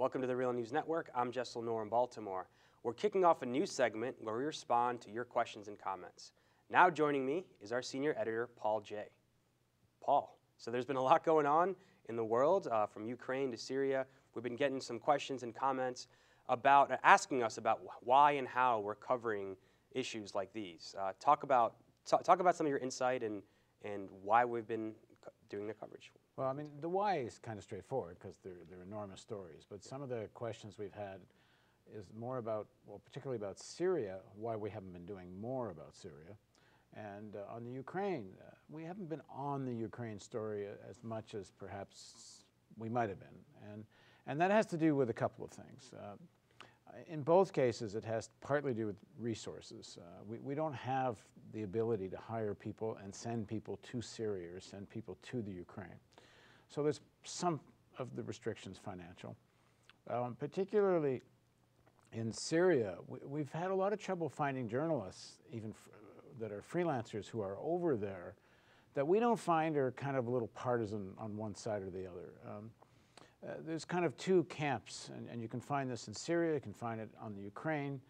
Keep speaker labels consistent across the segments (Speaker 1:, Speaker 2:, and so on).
Speaker 1: Welcome to the Real News Network. I'm Jaisal Noor in Baltimore. We're kicking off a new segment where we respond to your questions and comments. Now joining me is our senior editor, Paul J. Paul, so there's been a lot going on in the world, from Ukraine to Syria. We've been getting some questions and comments about asking us about why and how we're covering issues like these. Talk about some of your insight and why we've been doing the coverage.
Speaker 2: Well, I mean, the why is kind of straightforward because they're enormous stories. But some of the questions we've had is more about, well, particularly about Syria, why we haven't been doing more about Syria. And on the Ukraine, we haven't been on the Ukraine story as much as perhaps we might have been. And that has to do with a couple of things. In both cases, it has partly to do with resources. We don't have the ability to hire people and send people to Syria or send people to the Ukraine. So there's some of the restrictions financial. Particularly in Syria, we've had a lot of trouble finding journalists, even that are freelancers who are over there, that we don't find are kind of a little partisan on one side or the other. There's kind of two camps, and you can find this in Syria, you can find it on the Ukraine,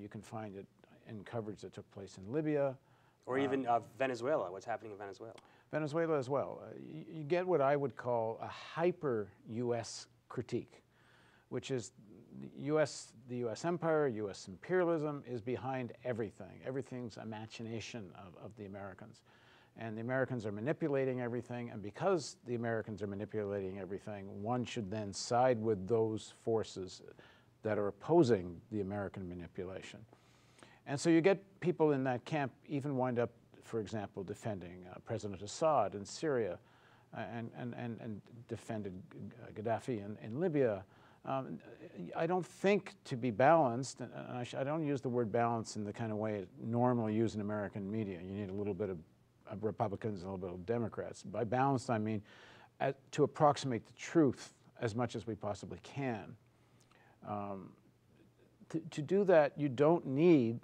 Speaker 2: you can find it in coverage that took place in Libya.
Speaker 1: Or even Venezuela, what's happening in Venezuela.
Speaker 2: Venezuela as well. You get what I would call a hyper-U.S. critique, which is the U.S. empire, U.S. imperialism is behind everything. Everything's a machination of the Americans. And the Americans are manipulating everything, and because the Americans are manipulating everything, one should then side with those forces that are opposing the American manipulation. And so you get people in that camp even wind up, for example, defending President Assad in Syria and defended Gaddafi in Libya. I don't think to be balanced, and I don't use the word balance in the kind of way normally used in American media. You need a little bit of Republicans and a little bit of Democrats. By balanced, I mean to approximate the truth as much as we possibly can. To do that, you don't need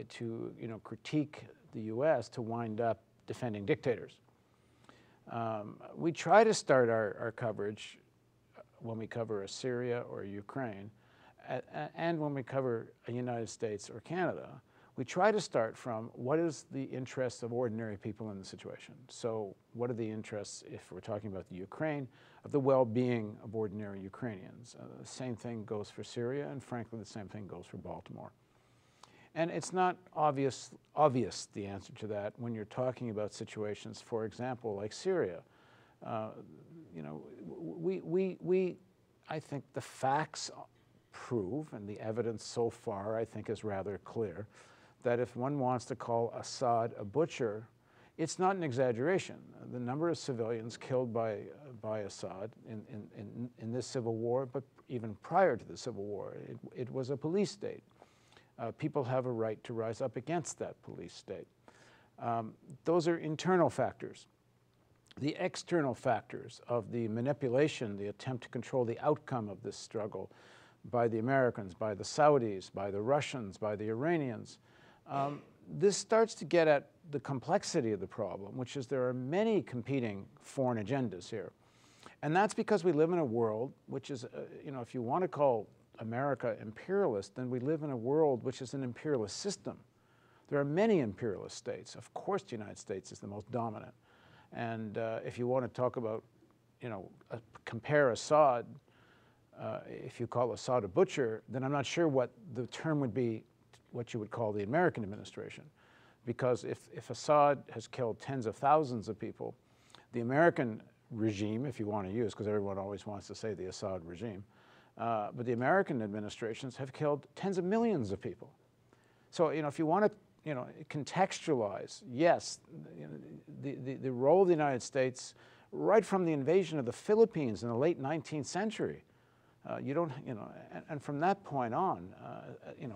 Speaker 2: to critique the U.S. to wind up defending dictators. We try to start our coverage when we cover a Syria or a Ukraine, and when we cover a United States or Canada, we try to start from what is the interest of ordinary people in the situation. So what are the interests, if we're talking about the Ukraine, of the well-being of ordinary Ukrainians? The same thing goes for Syria, and frankly, the same thing goes for Baltimore. And it's not obvious the answer to that when you're talking about situations, for example, like Syria. I think the facts prove, and the evidence so far I think is rather clear, that if one wants to call Assad a butcher, it's not an exaggeration. The number of civilians killed by Assad in this civil war, but even prior to the civil war, it was a police state. People have a right to rise up against that police state. Those are internal factors. The external factors of the manipulation, the attempt to control the outcome of this struggle by the Americans, by the Saudis, by the Russians, by the Iranians, this starts to get at the complexity of the problem, which is there are many competing foreign agendas here. And that's because we live in a world which is, if you want to call America imperialist, then we live in a world which is an imperialist system. There are many imperialist states. Of course, the United States is the most dominant. And if you want to talk about, compare Assad, if you call Assad a butcher, then I'm not sure what the term would be, what you would call the American administration. Because if Assad has killed tens of thousands of people, the American regime, if you want to use, because everyone always wants to say the Assad regime, but the American administrations have killed tens of millions of people. So, if you want to, contextualize, yes, the role of the United States, right from the invasion of the Philippines in the late 19th century, and from that point on,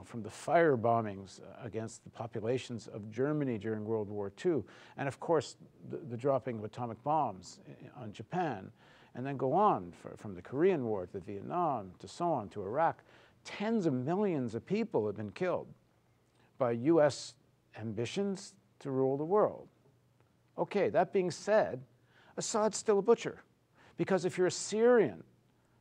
Speaker 2: from the fire bombings against the populations of Germany during World War II, and of course the dropping of atomic bombs on Japan, and then go on from the Korean War to Vietnam, to so on, to Iraq. Tens of millions of people have been killed by U.S. ambitions to rule the world. Okay, that being said, Assad's still a butcher. Because if you're a Syrian,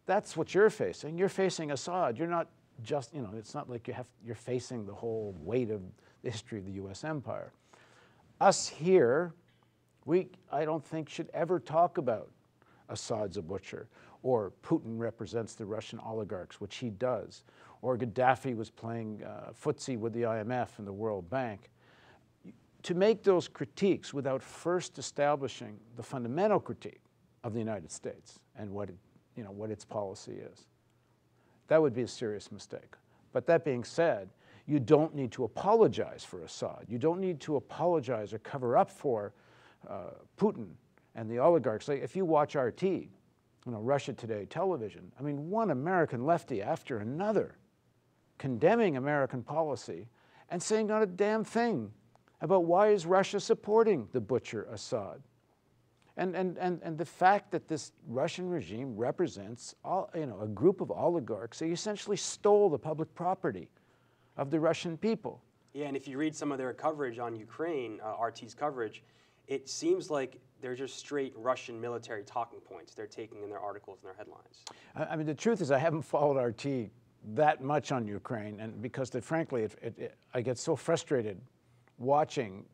Speaker 2: That's what you're facing. You're facing Assad. You're not just, you know, it's not like you're facing the whole weight of the history of the U.S. empire. Us here, I don't think should ever talk about Assad's a butcher, or Putin represents the Russian oligarchs, which he does, or Gaddafi was playing footsie with the IMF and the World Bank. To make those critiques without first establishing the fundamental critique of the United States and what its policy is, that would be a serious mistake. But that being said, you don't need to apologize for Assad. You don't need to apologize or cover up for Putin and the oligarchs. Like if you watch RT, Russia Today television, I mean, one American lefty after another condemning American policy and saying not a damn thing about why is Russia supporting the butcher Assad. And the fact that this Russian regime represents a group of oligarchs, they essentially stole the public property of the Russian people.
Speaker 1: Yeah, and if you read some of their coverage on Ukraine, RT's coverage, it seems like they're just straight Russian military talking points they're taking in their articles and their headlines.
Speaker 2: I mean, the truth is I haven't followed RT that much on Ukraine, and because frankly, I get so frustrated watching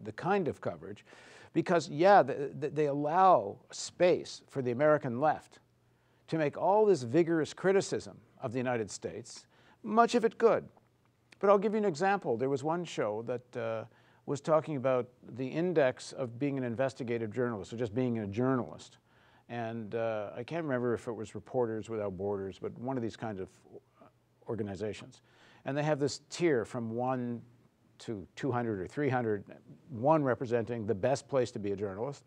Speaker 2: the kind of coverage, because yeah, they allow space for the American left to make all this vigorous criticism of the United States, much of it good. But I'll give you an example. There was one show that was talking about the index of being an investigative journalist, or just being a journalist. And I can't remember if it was Reporters Without Borders, but one of these kinds of organizations. And they have this tier from 1 to 200 or 300, 1 representing the best place to be a journalist,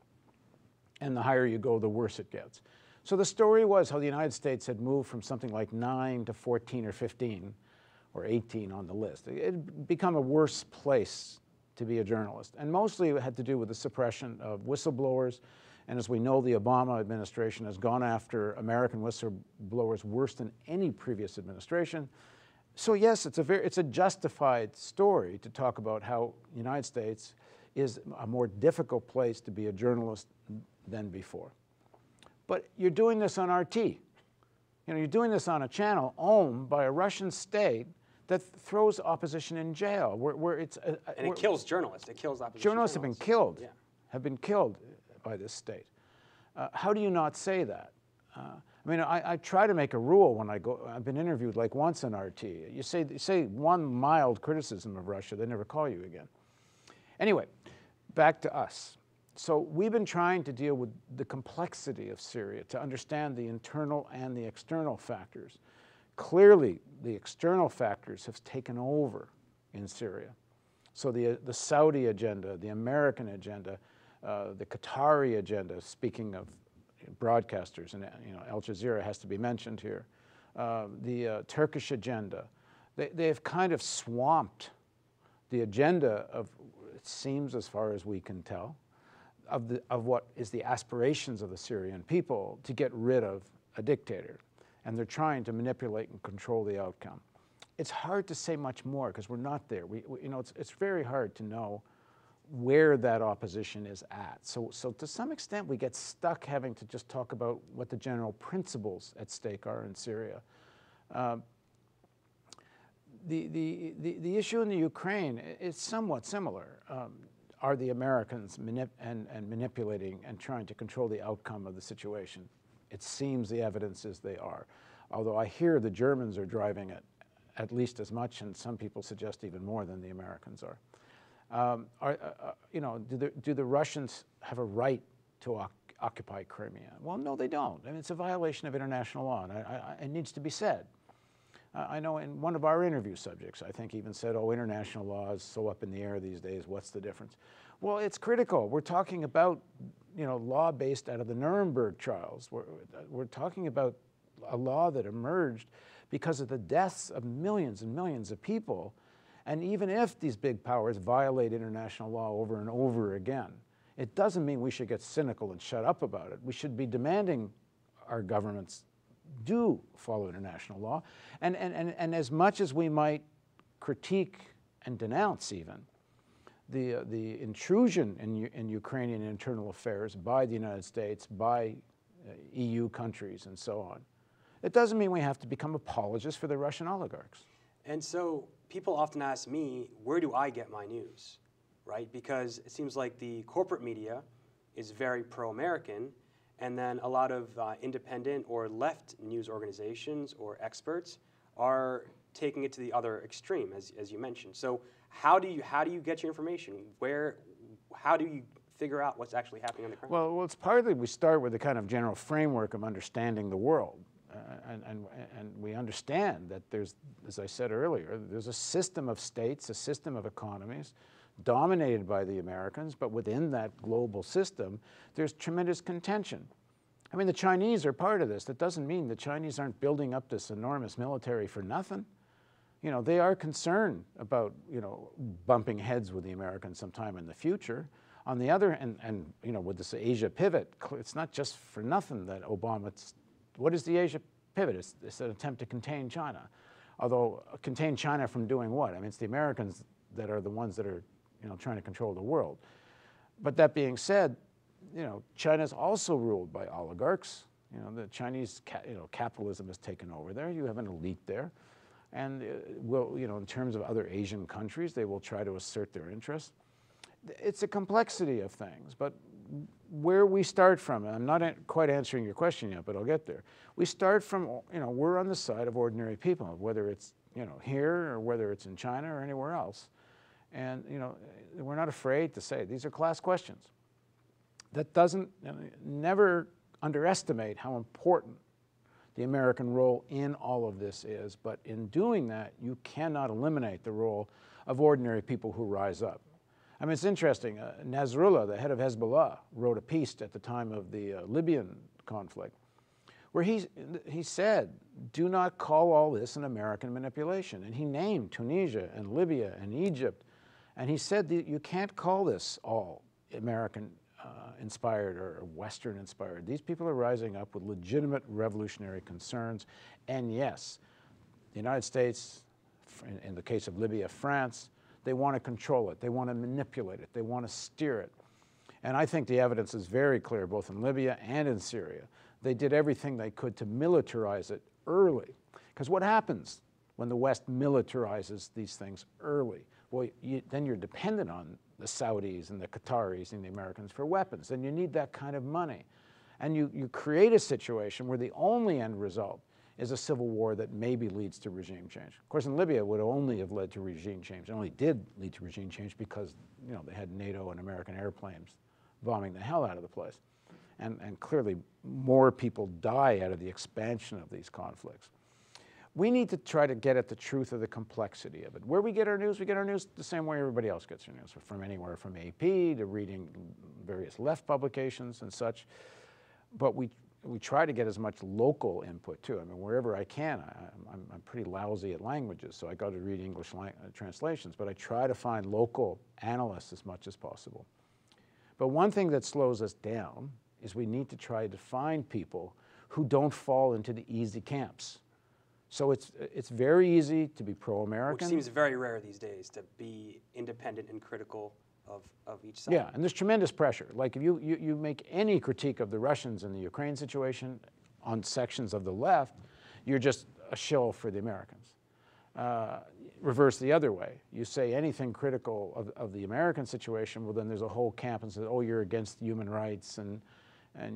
Speaker 2: and the higher you go, the worse it gets. So the story was how the United States had moved from something like 9 to 14 or 15 or 18 on the list. It had become a worse place to be a journalist. And mostly it had to do with the suppression of whistleblowers. And as we know, the Obama administration has gone after American whistleblowers worse than any previous administration. So yes, it's a justified story to talk about how the United States is a more difficult place to be a journalist than before. But you're doing this on RT. You're doing this on a channel owned by a Russian state that throws opposition in jail, where it's
Speaker 1: and it kills journalists. It kills opposition
Speaker 2: journalists. Have been killed.
Speaker 1: Yeah.
Speaker 2: Have been killed by this state. How do you not say that? I mean, I try to make a rule when I go. I've been interviewed like once on RT. You say one mild criticism of Russia, they never call you again. Anyway, back to us. So we've been trying to deal with the complexity of Syria to understand the internal and the external factors. Clearly, the external factors have taken over in Syria. So the Saudi agenda, the American agenda, the Qatari agenda, speaking of broadcasters, and Al Jazeera has to be mentioned here, the Turkish agenda, they've kind of swamped the agenda of, it seems as far as we can tell, of what is the aspirations of the Syrian people to get rid of a dictator. And they're trying to manipulate and control the outcome. It's hard to say much more because we're not there. It's very hard to know where that opposition is at. So to some extent, we get stuck having to just talk about what the general principles at stake are in Syria. The issue in the Ukraine is somewhat similar. Are the Americans manipulating and trying to control the outcome of the situation? It seems the evidence is they are. Although I hear the Germans are driving it at least as much, and some people suggest even more than the Americans are. Do the Russians have a right to occupy Crimea? Well, no, they don't. I mean, it's a violation of international law, and it needs to be said. I know in one of our interview subjects, I think even said, oh, international law is so up in the air these days, what's the difference? Well, it's critical. We're talking about law based out of the Nuremberg trials. We're talking about a law that emerged because of the deaths of millions and millions of people. And even if these big powers violate international law over and over again, it doesn't mean we should get cynical and shut up about it. We should be demanding our governments do follow international law. And as much as we might critique and denounce even the intrusion in Ukrainian internal affairs by the United States, by EU countries and so on, It doesn't mean we have to become apologists for the Russian oligarchs.
Speaker 1: And so people often ask me, where do I get my news, right? Because it seems like the corporate media is very pro-American, and then a lot of independent or left news organizations or experts are taking it to the other extreme, as you mentioned. So how do you get your information? How do you figure out what's actually happening on the ground?
Speaker 2: Well, it's partly we start with a kind of general framework of understanding the world. And we understand that there's, as I said earlier, there's a system of states, a system of economies dominated by the Americans, but within that global system, there's tremendous contention. I mean, the Chinese are part of this. That doesn't mean the Chinese aren't building up this enormous military for nothing. You know, they are concerned about, you know, bumping heads with the Americans sometime in the future. On the other, and you know, with this Asia pivot, it's not just for nothing that Obama, what is the Asia pivot? It's an attempt to contain China. Although, contain China from doing what? I mean, it's the Americans that are the ones that are, you know, trying to control the world. But that being said, you know, China's also ruled by oligarchs. You know, the Chinese, capitalism has taken over there. You have an elite there. And, you know, in terms of other Asian countries, they will try to assert their interests. It's a complexity of things, but where we start from, and I'm not quite answering your question yet, but I'll get there. We start from, you know, we're on the side of ordinary people, whether it's, you know, here or whether it's in China or anywhere else. And, you know, we're not afraid to say these are class questions. That doesn't, never underestimate how important the American role in all of this is, but in doing that, you cannot eliminate the role of ordinary people who rise up. I mean, it's interesting. Nasrallah, the head of Hezbollah, wrote a piece at the time of the Libyan conflict where he said, do not call all this an American manipulation. And he named Tunisia and Libya and Egypt. And he said that you can't call this all American inspired or Western inspired. These people are rising up with legitimate revolutionary concerns. And yes, the United States, in the case of Libya, France, they want to control it. They want to manipulate it. They want to steer it. And I think the evidence is very clear, both in Libya and in Syria. They did everything they could to militarize it early. Because what happens when the West militarizes these things early? Well, then you're dependent on the Saudis and the Qataris and the Americans for weapons. And you need that kind of money. And you create a situation where the only end result is a civil war that maybe leads to regime change. Of course, in Libya, it would only have led to regime change. It only did lead to regime change because, you know, they had NATO and American airplanes bombing the hell out of the place. And clearly, more people die out of the expansion of these conflicts. We need to try to get at the truth of the complexity of it. Where we get our news the same way everybody else gets their news, from anywhere from AP to reading various left publications and such. But we try to get as much local input too. I mean, wherever I can. I'm pretty lousy at languages, so I go to read English translations, but I try to find local analysts as much as possible. But one thing that slows us down is we need to try to find people who don't fall into the easy camps. So it's very easy to be pro-American.
Speaker 1: Which seems very rare these days, to be independent and critical of each side.
Speaker 2: Yeah, and there's tremendous pressure. Like if you make any critique of the Russians in the Ukraine situation on sections of the left, you're just a shill for the Americans. Reverse the other way. You say anything critical of the American situation, well then there's a whole camp and says, oh, you're against human rights. And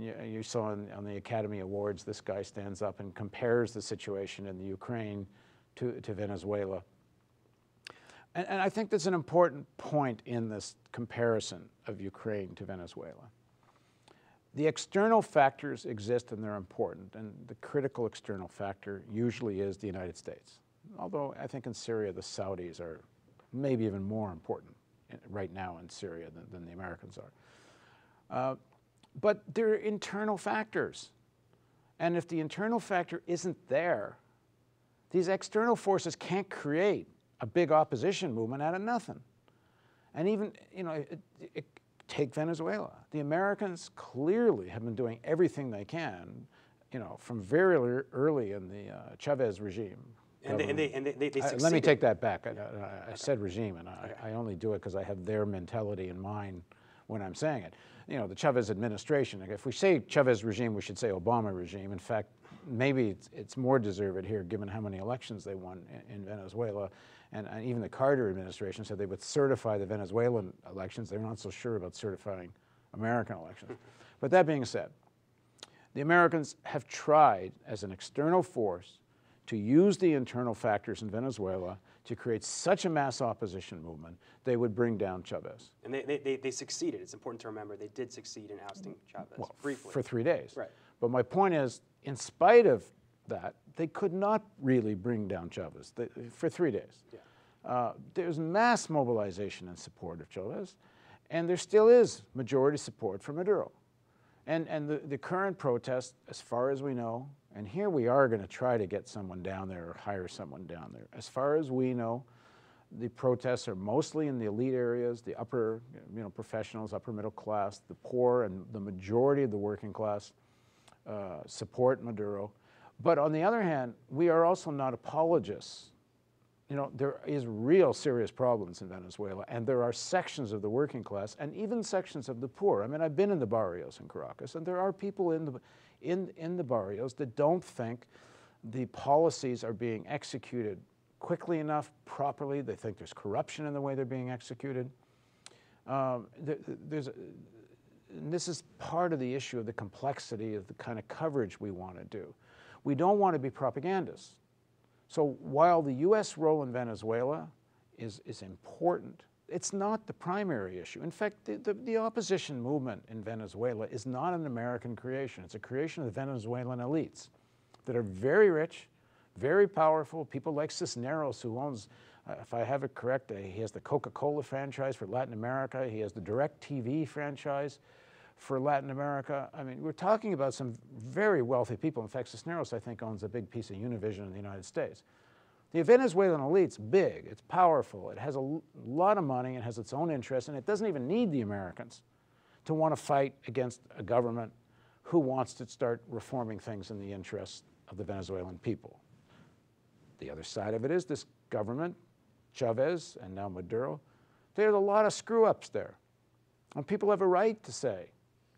Speaker 2: you saw on the Academy Awards, this guy stands up and compares the situation in the Ukraine to Venezuela. And I think that's an important point in this comparison of Ukraine to Venezuela. The external factors exist and they're important, and the critical external factor usually is the United States. Although I think in Syria the Saudis are maybe even more important right now in Syria than the Americans are. But there are internal factors. And if the internal factor isn't there, these external forces can't create a big opposition movement out of nothing. And even, you know, take Venezuela. The Americans clearly have been doing everything they can, you know, from very early in the Chavez regime.
Speaker 1: And they succeeded.
Speaker 2: Let me take that back. I said regime, and I only do it because I have their mentality in mind when I'm saying it. You know, the Chavez administration, if we say Chavez regime, we should say Obama regime. In fact, maybe it's more deserved here given how many elections they won in Venezuela. And even the Carter administration said they would certify the Venezuelan elections. They're not so sure about certifying American elections. But that being said, the Americans have tried as an external force to use the internal factors in Venezuela to create such a mass opposition movement, they would bring down Chavez.
Speaker 1: And they succeeded. It's important to remember they did succeed in ousting Chavez,
Speaker 2: well,
Speaker 1: briefly.
Speaker 2: For 3 days.
Speaker 1: Right.
Speaker 2: But my point is, in spite of that, they could not really bring down Chavez for 3 days.
Speaker 1: Yeah.
Speaker 2: There's mass mobilization in support of Chavez, and there still is majority support for Maduro. And the current protest, as far as we know, and here we are going to try to get someone down there or hire someone down there. As far as we know, the protests are mostly in the elite areas, the upper, professionals, upper middle class, the poor, and the majority of the working class support Maduro. But on the other hand, we are also not apologists. You know, there is real serious problems in Venezuela, and there are sections of the working class and even sections of the poor. I mean, I've been in the barrios in Caracas, and there are people in the barrios that don't think the policies are being executed quickly enough, properly. They think there's corruption in the way they're being executed. And this is part of the issue of the complexity of the kind of coverage we want to do. We don't want to be propagandists. So while the U.S. role in Venezuela is important, it's not the primary issue. In fact, the opposition movement in Venezuela is not an American creation. It's a creation of the Venezuelan elites that are very rich, very powerful. People like Cisneros, who owns, if I have it correct, he has the Coca-Cola franchise for Latin America. He has the DirecTV franchise for Latin America. I mean, we're talking about some very wealthy people. In fact, Cisneros, I think, owns a big piece of Univision in the United States. The Venezuelan elite's big, it's powerful, it has a lot of money, it has its own interests, and it doesn't even need the Americans to want to fight against a government who wants to start reforming things in the interests of the Venezuelan people. The other side of it is this government, Chavez and now Maduro, there's a lot of screw-ups there. And people have a right to say,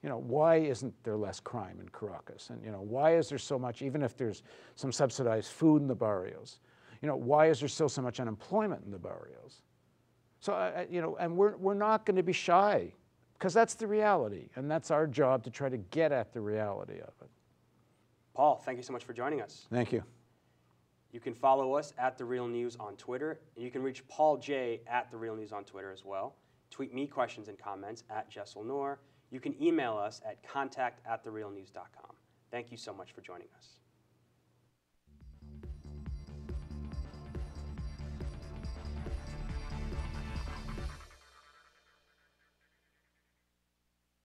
Speaker 2: why isn't there less crime in Caracas? And, why is there so much, even if there's some subsidized food in the barrios? Why is there still so much unemployment in the barrios? So, and we're not going to be shy, because that's the reality. And that's our job to try to get at the reality of it.
Speaker 1: Paul, thank you so much for joining us.
Speaker 2: Thank you.
Speaker 1: You can follow us at The Real News on Twitter, and you can reach Paul J. at The Real News on Twitter as well. Tweet me questions and comments at Jaisal Noor. You can email us at contact@therealnews.com. Thank you so much for joining us.